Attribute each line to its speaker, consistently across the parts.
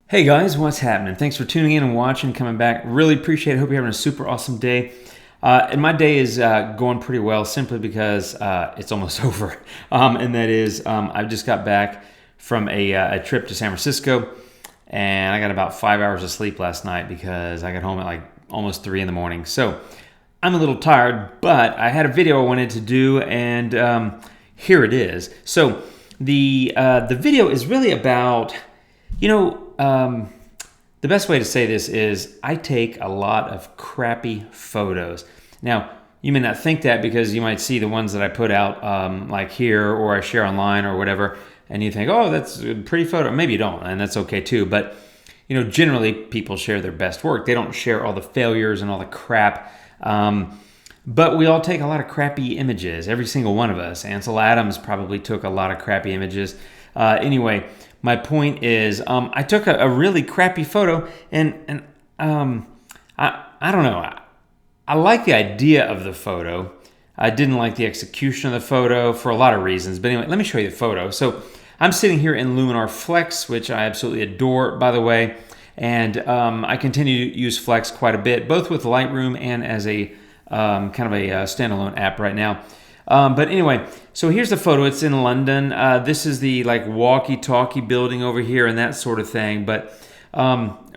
Speaker 1: Hey guys, what's happening? Thanks for tuning in and watching, coming back. Really appreciate it. Hope you're having a super awesome day. And my day is going pretty well simply because it's almost over. And that is, I just got back from a trip to San Francisco, and I got about 5 hours of sleep last night because I got home at like almost 3 in the morning. So I'm a little tired, but I had a video I wanted to do, and here it is. So the video is really about, the best way to say this is I take a lot of crappy photos. Now, you may not think that because you might see the ones that I put out like here or I share online or whatever, and you think, oh, that's a pretty photo. Maybe you don't, and that's okay too. But, generally people share their best work. They don't share all the failures and all the crap. But we all take a lot of crappy images, every single one of us. Ansel Adams probably took a lot of crappy images. Anyway, my point is, I took a really crappy photo, and I don't know. I like the idea of the photo. I didn't like the execution of the photo for a lot of reasons. But anyway, let me show you the photo. So I'm sitting here in Luminar Flex, which I absolutely adore, by the way. And I continue to use Flex quite a bit, both with Lightroom and as a kind of a standalone app right now. But anyway, so here's the photo. It's in London. This is the like walkie-talkie building over here and that sort of thing. But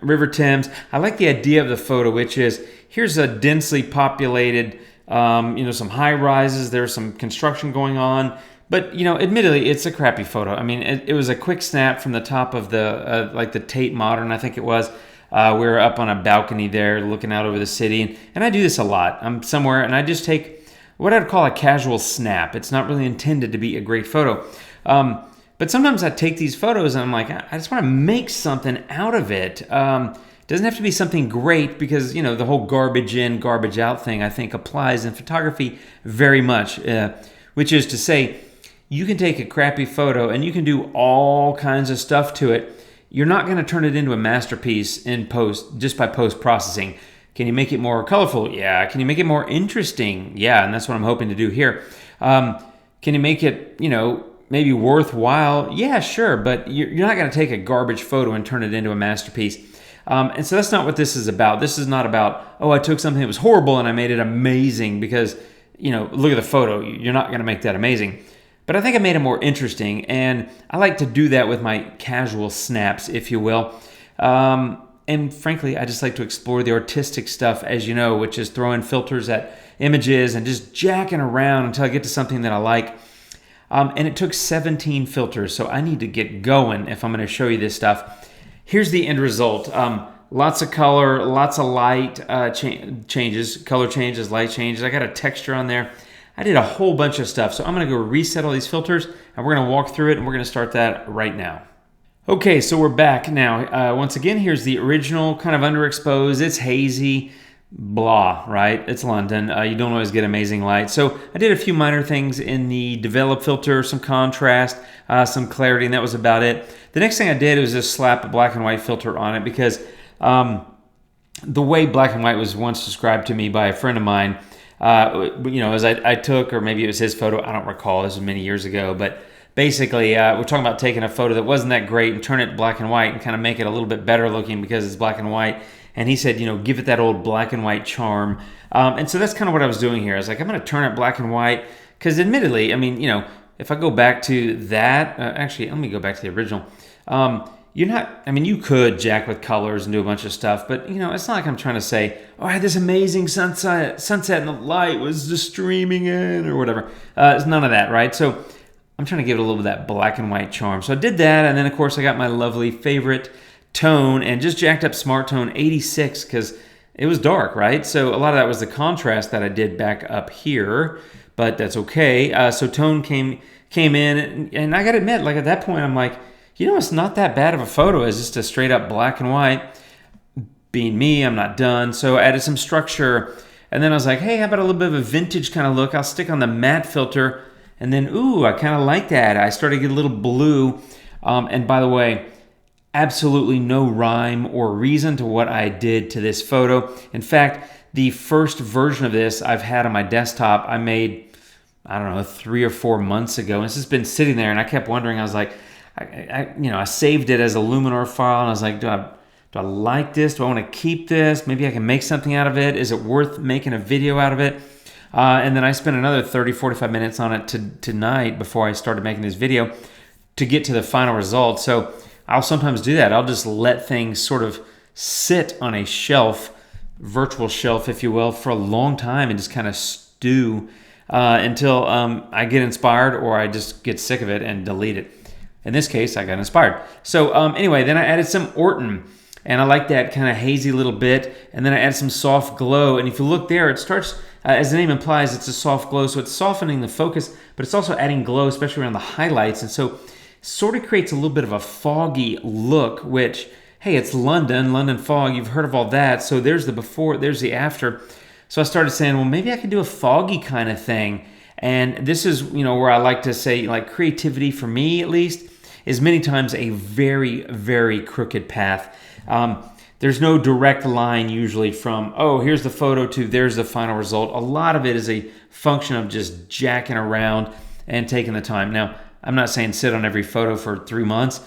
Speaker 1: River Thames. I like the idea of the photo, which is here's a densely populated, some high rises. There's some construction going on. But, admittedly, it's a crappy photo. I mean, it was a quick snap from the top of the, like the Tate Modern, I think it was. We were up on a balcony there looking out over the city. And I do this a lot. I'm somewhere and I just take what I'd call a casual snap. It's not really intended to be a great photo. But sometimes I take these photos and I'm like, I just want to make something out of it. It doesn't have to be something great because, the whole garbage in, garbage out thing, I think, applies in photography very much, which is to say, you can take a crappy photo and you can do all kinds of stuff to it. You're not going to turn it into a masterpiece in post just by post-processing. Can you make it more colorful? Yeah. Can you make it more interesting? Yeah, and that's what I'm hoping to do here. Can you make it, maybe worthwhile? Yeah, sure, but you're not going to take a garbage photo and turn it into a masterpiece. And so that's not what this is about. This is not about, I took something that was horrible and I made it amazing because, look at the photo. You're not going to make that amazing. But I think I made it more interesting, and I like to do that with my casual snaps, if you will. And frankly, I just like to explore the artistic stuff, as you know, which is throwing filters at images and just jacking around until I get to something that I like. And it took 17 filters, so I need to get going if I'm going to show you this stuff. Here's the end result. Lots of color, lots of light changes, color changes, light changes. I got a texture on there. I did a whole bunch of stuff, so I'm going to go reset all these filters, and we're going to walk through it, and we're going to start that right now. Okay, so we're back now. Once again, here's the original, kind of underexposed. It's hazy, blah, right? It's London. You don't always get amazing light. So I did a few minor things in the develop filter, some contrast, some clarity, and that was about it. The next thing I did was just slap a black and white filter on it because the way black and white was once described to me by a friend of mine, as I took, or maybe it was his photo, I don't recall, this was many years ago, but basically we're talking about taking a photo that wasn't that great and turn it black and white and kind of make it a little bit better looking because it's black and white. And he said, give it that old black and white charm. And so that's kind of what I was doing here. I was like, I'm going to turn it black and white because admittedly, if I go back to that, actually, let me go back to the original. You could jack with colors and do a bunch of stuff, but, it's not like I'm trying to say, I had this amazing sunset and the light was just streaming in or whatever. It's none of that, right? So I'm trying to give it a little bit of that black and white charm. So I did that, and then, of course, I got my lovely favorite tone and just jacked up Smart Tone 86 because it was dark, right? So a lot of that was the contrast that I did back up here, but that's okay. So tone came in, and I got to admit, like at that point, I'm like, it's not that bad of a photo. It's just a straight up black and white. Being me, I'm not done. So I added some structure. And then I was like, hey, how about a little bit of a vintage kind of look? I'll stick on the matte filter. And then, I kind of like that. I started to get a little blue. And by the way, absolutely no rhyme or reason to what I did to this photo. In fact, the first version of this I've had on my desktop, I made, 3 or 4 months ago. And it's just been sitting there. And I kept wondering, I was like, I saved it as a Luminar file, and I was like, do I like this? Do I want to keep this? Maybe I can make something out of it. Is it worth making a video out of it? And then I spent another 30, 45 minutes on it tonight before I started making this video to get to the final result. So I'll sometimes do that. I'll just let things sort of sit on a shelf, virtual shelf, if you will, for a long time and just kind of stew until I get inspired or I just get sick of it and delete it. In this case, I got inspired. So anyway, then I added some Orton, and I like that kind of hazy little bit. And then I add some soft glow. And if you look there, it starts, as the name implies, it's a soft glow. So it's softening the focus, but it's also adding glow, especially around the highlights. And so sort of creates a little bit of a foggy look, which, hey, it's London fog. You've heard of all that. So there's the before, there's the after. So I started saying, well, maybe I could do a foggy kind of thing. And this is, where I like to say, like, creativity for me, at least, is many times a very, very crooked path. There's no direct line usually from, oh, here's the photo to there's the final result. A lot of it is a function of just jacking around and taking the time. Now, I'm not saying sit on every photo for 3 months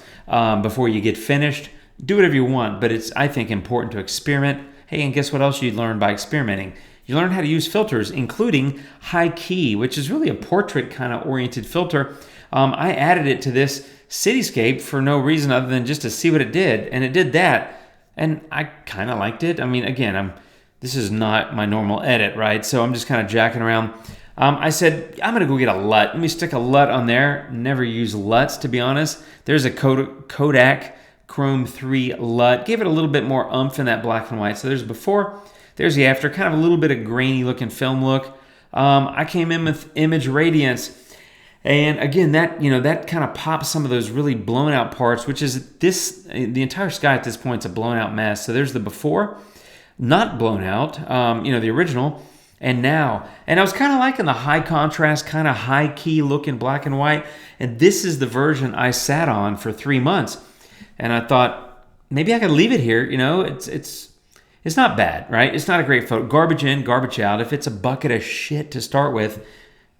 Speaker 1: before you get finished. Do whatever you want, but it's, I think, important to experiment. Hey, and guess what else you learn by experimenting? You learn how to use filters, including high key, which is really a portrait kind of oriented filter. I added it to this cityscape for no reason other than just to see what it did, and it did that, and I kind of liked it. I mean, again, this is not my normal edit, right? So I'm just kind of jacking around. I said, I'm going to go get a LUT. Let me stick a LUT on there. Never use LUTs, to be honest. There's a Kodak Chrome 3 LUT. Gave it a little bit more oomph in that black and white. So there's before, there's the after, kind of a little bit of grainy looking film look. I came in with image radiance. And again, that kind of pops some of those really blown out parts, which is the entire sky at this point is a blown out mess. So there's the before, not blown out, the original, and now. And I was kind of liking the high contrast, kind of high key looking black and white. And this is the version I sat on for 3 months. And I thought, maybe I could leave it here. It's not bad, right? It's not a great photo. Garbage in, garbage out. If it's a bucket of shit to start with,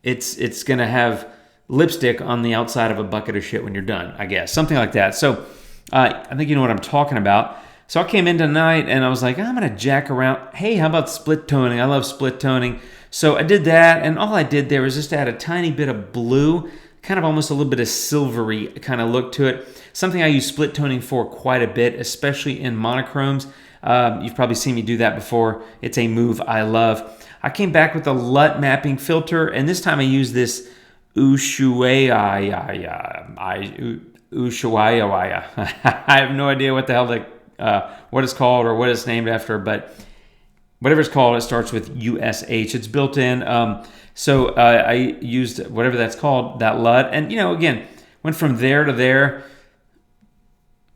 Speaker 1: it's going to have lipstick on the outside of a bucket of shit when you're done, I guess. Something like that. So I think you know what I'm talking about. So I came in tonight and I was like, I'm going to jack around. Hey, how about split toning? I love split toning. So I did that, and all I did there was just add a tiny bit of blue, kind of almost a little bit of silvery kind of look to it. Something I use split toning for quite a bit, especially in monochromes. You've probably seen me do that before. It's a move I love. I came back with a LUT mapping filter, and this time I used this Ushuaia. I have no idea what the hell what it's called or what it's named after, but whatever it's called, it starts with USH. It's built in. So I used whatever that's called, that LUT, and again, went from there to there.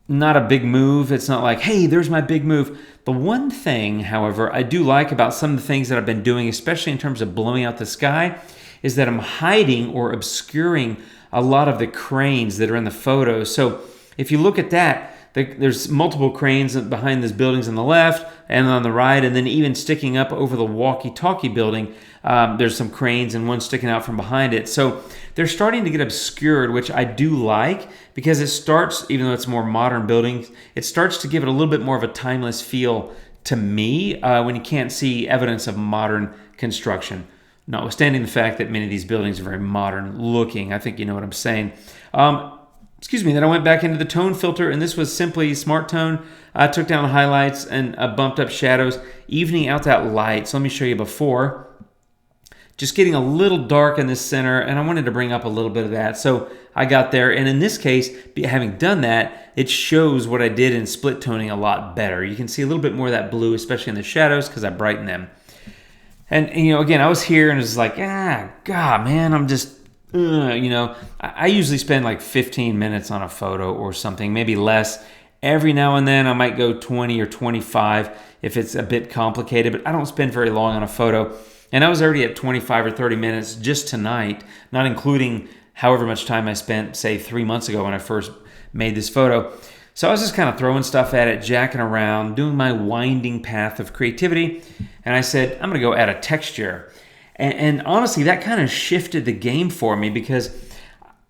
Speaker 1: Not a big move. It's not like, hey, there's my big move. The one thing, however, I do like about some of the things that I've been doing, especially in terms of blowing out the sky, is that I'm hiding or obscuring a lot of the cranes that are in the photo. So if you look at that, there's multiple cranes behind these buildings on the left and on the right, and then even sticking up over the walkie-talkie building, there's some cranes and one sticking out from behind it. So they're starting to get obscured, which I do like, because it starts, even though it's more modern buildings, it starts to give it a little bit more of a timeless feel to me when you can't see evidence of modern construction. Notwithstanding the fact that many of these buildings are very modern looking. I think you know what I'm saying. Then I went back into the tone filter, and this was simply Smart Tone. I took down the highlights and bumped up shadows, evening out that light. So let me show you before. Just getting a little dark in the center, and I wanted to bring up a little bit of that. So I got there, and in this case, having done that, it shows what I did in split toning a lot better. You can see a little bit more of that blue, especially in the shadows, because I brightened them. And again, I was here and it was like, God, man, I'm just, I usually spend like 15 minutes on a photo or something, maybe less. Every now and then I might go 20 or 25 if it's a bit complicated, but I don't spend very long on a photo. And I was already at 25 or 30 minutes just tonight, not including however much time I spent, say, 3 months ago when I first made this photo. So I was just kind of throwing stuff at it, jacking around, doing my winding path of creativity. And I said, I'm going to go add a texture. And honestly, that kind of shifted the game for me, because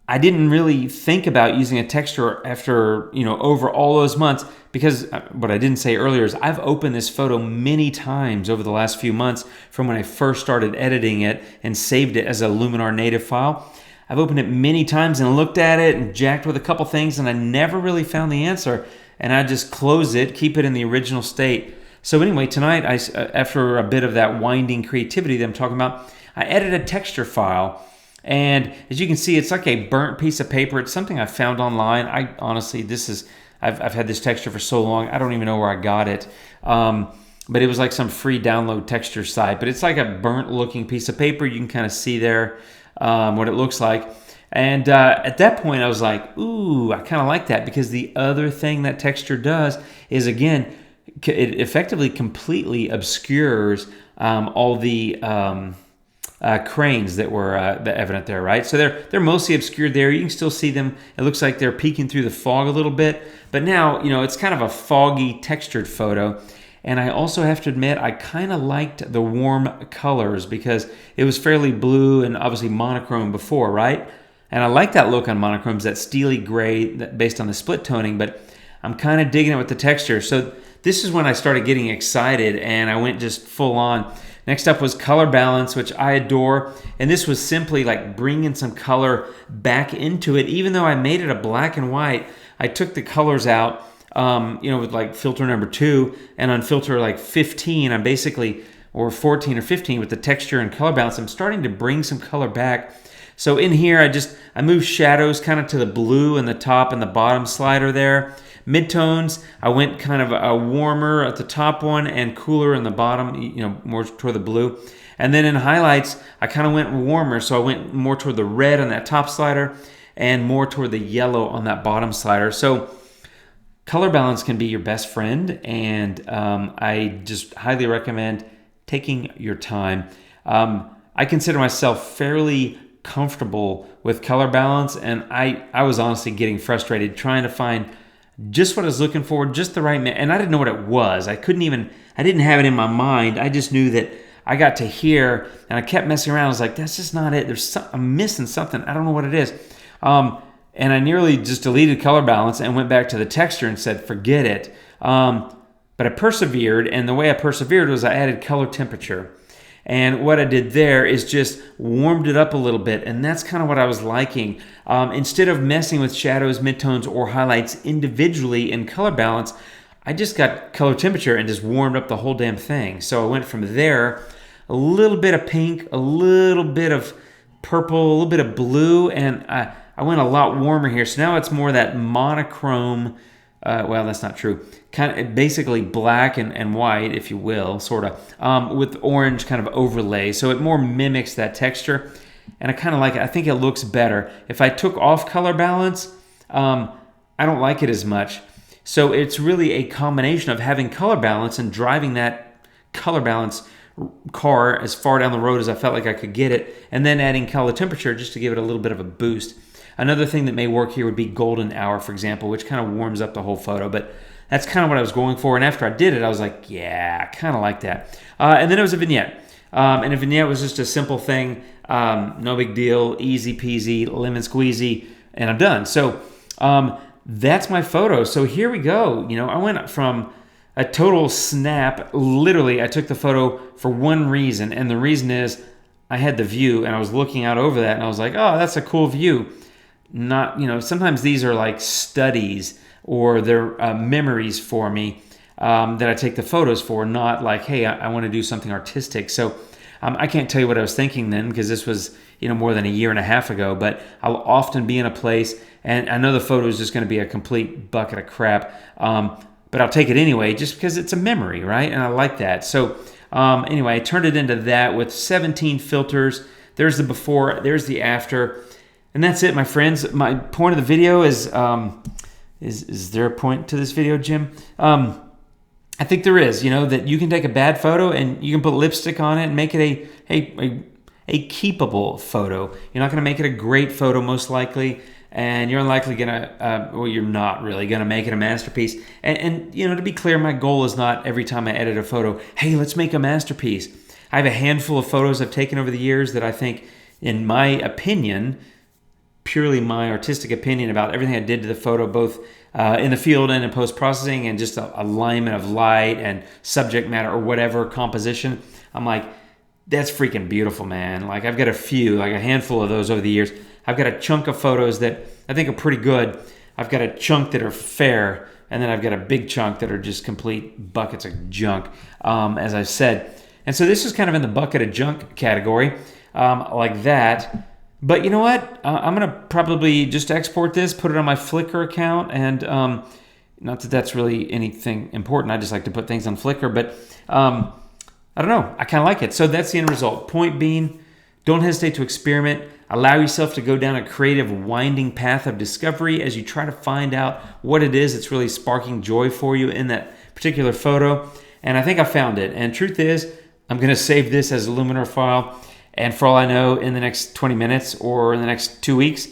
Speaker 1: I didn't really think about using a texture after, over all those months, because what I didn't say earlier is I've opened this photo many times over the last few months from when I first started editing it and saved it as a Luminar native file. I've opened it many times and looked at it and jacked with a couple things, and I never really found the answer. And I just close it, keep it in the original state. So anyway, tonight, after a bit of that winding creativity that I'm talking about, I edited a texture file. And as you can see, it's like a burnt piece of paper. It's something I found online. I honestly, I've had this texture for so long, I don't even know where I got it. But it was like some free download texture site. But it's like a burnt looking piece of paper. You can kind of see there what it looks like. And at that point, I was like, ooh, I kind of like that, because the other thing that texture does is, again, it effectively completely obscures all the cranes that were evident there, right? So they're mostly obscured there. You can still see them. It looks like they're peeking through the fog a little bit. But now, it's kind of a foggy, textured photo. And I also have to admit, I kind of liked the warm colors, because it was fairly blue and obviously monochrome before, right? And I like that look on monochromes, that steely gray based on the split toning, but I'm kind of digging it with the texture. So this is when I started getting excited, and I went just full on. Next up was color balance, which I adore. And this was simply like bringing some color back into it. Even though I made it a black and white, I took the colors out, with like filter number 2, and on filter like 15, I'm basically, or 14 or 15 with the texture and color balance, I'm starting to bring some color back. So in here, I moved shadows kind of to the blue in the top and the bottom slider there. Midtones, I went kind of a warmer at the top one and cooler in the bottom, more toward the blue. And then in highlights, I kind of went warmer. So I went more toward the red on that top slider and more toward the yellow on that bottom slider. So color balance can be your best friend, and I just highly recommend taking your time. I consider myself fairly comfortable with color balance, and I was honestly getting frustrated trying to find just what I was looking for, just the right and I didn't know what it was. I didn't have it in my mind. I just knew that I got to here, and I kept messing around. I was like, that's just not it. I'm missing something. I don't know what it is. And I nearly just deleted color balance and went back to the texture and said, forget it. But I persevered, and the way I persevered was I added color temperature. And what I did there is just warmed it up a little bit, and that's kind of what I was liking. Instead of messing with shadows, midtones, or highlights individually in color balance, I just got color temperature and just warmed up the whole damn thing. So I went from there, a little bit of pink, a little bit of purple, a little bit of blue, and I went a lot warmer here. So now it's more that monochrome. Well, that's not true. Kind of basically black and white, if you will, sort of, with orange kind of overlay. So it more mimics that texture, and I kind of like it. I think it looks better. If I took off color balance, I don't like it as much. So it's really a combination of having color balance and driving that color balance car as far down the road as I felt like I could get it, and then adding color temperature just to give it a little bit of a boost. Another thing that may work here would be golden hour, for example, which kind of warms up the whole photo, but that's kind of what I was going for. And after I did it, I was like, yeah, I kind of like that. And then it was a vignette. And a vignette was just a simple thing, no big deal, easy peasy, lemon squeezy, and I'm done. So that's my photo. So here we go. I went from a total snap. Literally, I took the photo for one reason, and the reason is I had the view, and I was looking out over that, and I was like, oh, that's a cool view. Not, sometimes these are like studies, or they're memories for me that I take the photos for, not like, hey, I want to do something artistic. So I can't tell you what I was thinking then, because this was more than a year and a half ago, but I'll often be in a place, and I know the photo is just going to be a complete bucket of crap, but I'll take it anyway, just because it's a memory, right? And I like that. So anyway, I turned it into that with 17 filters. There's the before, there's the after. And that's it, my friends. My point of the video is there a point to this video, Jim? I think there is, that you can take a bad photo and you can put lipstick on it and make it a keepable photo. You're not going to make it a great photo, most likely, and you're unlikely going to, you're not really going to make it a masterpiece. And to be clear, my goal is not every time I edit a photo, hey, let's make a masterpiece. I have a handful of photos I've taken over the years that I think, in my opinion, purely my artistic opinion about everything I did to the photo, both in the field and in post-processing, and just alignment of light and subject matter or whatever composition. I'm like, that's freaking beautiful, man. Like I've got a handful of those over the years. I've got a chunk of photos that I think are pretty good. I've got a chunk that are fair, and then I've got a big chunk that are just complete buckets of junk, as I've said. And so this is kind of in the bucket of junk category, like that. But you know what? I'm going to probably just export this, put it on my Flickr account, and not that that's really anything important. I just like to put things on Flickr, but I don't know. I kind of like it. So that's the end result. Point being, don't hesitate to experiment. Allow yourself to go down a creative, winding path of discovery as you try to find out what it is that's really sparking joy for you in that particular photo. And I think I found it. And truth is, I'm going to save this as a Luminar file. And for all I know, in the next 20 minutes or in the next 2 weeks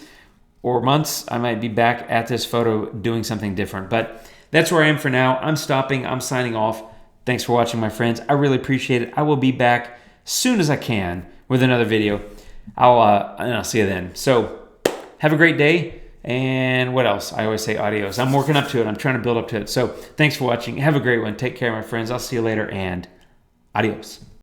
Speaker 1: or months, I might be back at this photo doing something different. But that's where I am for now. I'm stopping. I'm signing off. Thanks for watching, my friends. I really appreciate it. I will be back soon as I can with another video. I'll see you then. So have a great day. And what else? I always say adios. I'm working up to it. I'm trying to build up to it. So thanks for watching. Have a great one. Take care, my friends. I'll see you later, and adios.